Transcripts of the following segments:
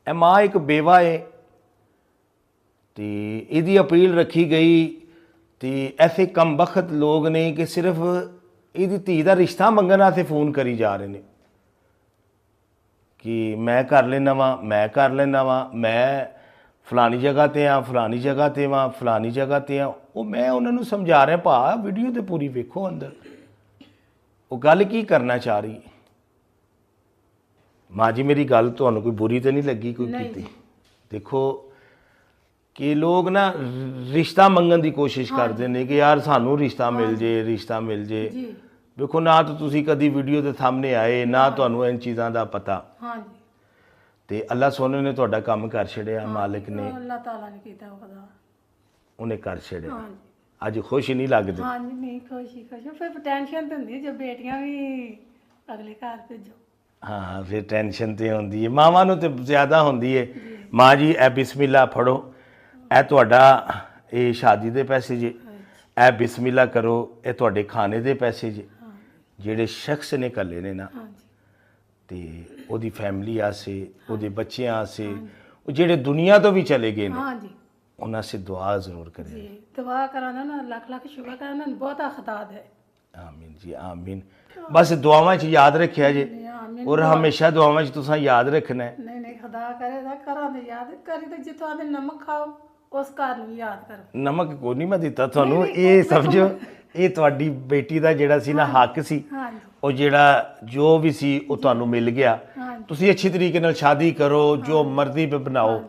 ਇਹ ਮਾਂ ਇੱਕ ਬੇਵਾ ਹੈ ਤੇ ਇਹਦੀ ਅਪੀਲ ਰੱਖੀ ਗਈ ਤੇ ਐਸੇ ਕਮ ਬਖਤ ਲੋਕ ਨੇ ਕਿ ਸਿਰਫ ਇਹਦੀ ਧੀ ਦਾ ਰਿਸ਼ਤਾ ਮੰਗਣ ਵਾਸਤੇ ਫੋਨ ਕਰੀ ਜਾ ਰਹੇ ਨੇ ਕਿ ਮੈਂ ਕਰ ਲੈਣਾ ਵਾ, ਮੈਂ ਕਰ ਲੈਣਾ ਵਾ, ਮੈਂ ਫਲਾਣੀ ਜਗ੍ਹਾ 'ਤੇ ਆ, ਫਲਾਣੀ ਜਗ੍ਹਾ 'ਤੇ ਵਾਂ, ਫਲਾਣੀ ਜਗ੍ਹਾ 'ਤੇ ਆ। ਉਹ ਮੈਂ ਉਹਨਾਂ ਨੂੰ ਸਮਝਾ ਰਿਹਾ, ਭਾ ਵੀਡੀਓ ਤੇ ਪੂਰੀ ਵੇਖੋ ਅੰਦਰ ਉਹ ਗੱਲ ਕੀ ਕਰਨਾ ਚਾਹ ਰਹੀ। ਮਾਂ ਜੀ ਮੇਰੀ ਗੱਲ ਤੁਹਾਨੂੰ ਕੋਈ ਬੁਰੀ ਤਾਂ ਨਹੀਂ ਲੱਗੀ ਕੋਈ ਕੀਤੀ? ਦੇਖੋ ਕਿ ਲੋਕ ਨਾ ਰਿਸ਼ਤਾ ਮੰਗਣ ਦੀ ਕੋਸ਼ਿਸ਼ ਕਰਦੇ ਨੇ ਕਿ ਯਾਰ ਸਾਨੂੰ ਰਿਸ਼ਤਾ ਮਿਲ ਜੇ, ਰਿਸ਼ਤਾ ਮਿਲ ਜੇ। ਵੇਖੋ ਨਾ ਤਾਂ ਤੁਸੀਂ ਕਦੀ ਵੀਡੀਓ ਦੇ ਸਾਹਮਣੇ ਆਏ, ਨਾ ਤੁਹਾਨੂੰ ਇਨ ਚੀਜ਼ਾਂ ਦਾ ਪਤਾ। ਤੇ ਅੱਲਾ ਸੋਨੇ ਨੇ ਤੁਹਾਡਾ ਕੰਮ ਕਰ ਛੜਿਆ, ਮਾਲਿਕ ਨੇ, ਅੱਲਾਹ ਤਾਲਾ ਨੇ ਕੀਤਾ ਖੁਦਾ, ਉਹਨੇ ਕਰ ਛੜਿਆ। ਅੱਜ ਖੁਸ਼ ਨਹੀਂ ਲੱਗਦੇ? ਹਾਂਜੀ ਨਹੀਂ ਖੁਸ਼ੀ ਫਿਰ ਟੈਨਸ਼ਨ ਤਾਂ ਹੁੰਦੀ ਜੇ ਬੇਟੀਆਂ ਵੀ ਅਗਲੇ ਘਰ ਭੇਜੋ। ਹਾਂ ਫਿਰ ਟੈਨਸ਼ਨ ਤੇ ਹੁੰਦੀ ਹੈ, ਮਾਵਾਂ ਨੂੰ ਤੇ ਜ਼ਿਆਦਾ ਹੁੰਦੀ ਹੈ। ਮਾਂ ਜੀ ਇਹ ਬਿਸਮਿਲ੍ਲਾ ਫੜੋ, ਇਹ ਤੁਹਾਡਾ ਇਹ ਸ਼ਾਦੀ ਦੇ ਪੈਸੇ ਜੇ, ਇਹ ਬਿਸਮਿਲ੍ਲਾ ਕਰੋ, ਇਹ ਤੁਹਾਡੇ ਖਾਣੇ ਦੇ ਪੈਸੇ ਜੇ ਜਿਹੜੇ ਸ਼ਖਸ ਨੇ ਘੱਲੇ ਨੇ ਨਾ, ਤੇ ਉਹਦੀ ਫੈਮਿਲੀ ਆਸੇ, ਉਹਦੇ ਬੱਚਿਆਂ ਆਸੇ, ਉਹ ਜਿਹੜੇ ਦੁਨੀਆ ਤੋਂ ਵੀ ਚਲੇ ਗਏ ਨੇ ਉਹਨਾਂ ਸੇ ਦੁਆ ਜ਼ਰੂਰ ਕरें जी। दुआ कराना ना ਲੱਖ ਲੱਖ ਸ਼ੁਕਰ ਕਰਨਾ ਬਹੁਤਾ ਖੁਦਾ ਦੇ। ਆਮੀਨ ਜੀ ਆਮੀਨ। ਬਸ ਦੁਆਵਾਂ 'ਚ ਯਾਦ ਰੱਖਿਆ ਜੇ ਔਰ ਹਮੇਸ਼ਾ ਦੁਆਵਾਂ 'ਚ ਤੁਸੀਂ ਯਾਦ ਰੱਖਣਾ ਹੈ। ਨਹੀਂ ਨਹੀਂ ਖੁਦਾ ਕਰੇਗਾ ਕਰਾਂ ਦੇ ਯਾਦ ਕਰੀ ਤੇ ਜਿੱਥੋਂ ਆਦੇ ਨਮਕ ਖਾਓ ਉਸ ਘਰ ਨੂੰ ਯਾਦ ਕਰੋ। ਨਮਕ ਕੋਈ ਨਹੀਂ ਮੈਂ ਦਿੱਤਾ ਤੁਹਾਨੂੰ, ਇਹ ਸਮਝੋ ਇਹ ਤੁਹਾਡੀ ਬੇਟੀ ਦਾ ਜਿਹੜਾ ਸੀ ਨਾ ਹੱਕ ਸੀ, ਉਹ ਜਿਹੜਾ ਜੋ ਵੀ ਸੀ ਉਹ ਤੁਹਾਨੂੰ ਮਿਲ ਗਿਆ। ਤੁਸੀਂ ਅੱਛੀ ਤਰੀਕੇ ਨਾਲ ਸ਼ਾਦੀ ਕਰੋ, ਜੋ ਮਰਜ਼ੀ पे ਬਣਾਓ,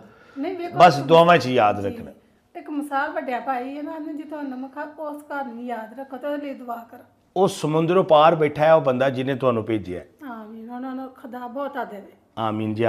ਬਸ ਦੁਆਵਾਂ 'ਚ ਯਾਦ ਰੱਖਣਾ। ਇੱਕ ਮਿਸਾਲ ਵੱਡਿਆ ਭਾਈ ਹੈ ਨਾ, ਜਿੱਥੋਂ ਨਮਕ ਖਾ ਉਸ ਘਰ ਨੂੰ ਯਾਦ ਰੱਖੋ ਤੇ ਉਹਦੇ ਲਈ ਦੁਆ ਕਰੋ। ਉਹ ਸਮੁੰਦਰੋਂ ਪਾਰ ਬੈਠਾ ਹੈ ਉਹ ਬੰਦਾ ਜਿਹਨੇ ਤੁਹਾਨੂੰ ਭੇਜਿਆ। ਆਮੀਨ, ਉਹਨਾਂ ਨੂੰ ਖੁਦਾ ਬਹੁਤਾ ਦੇਵੇ। ਆਮੀਨ ਜੀ।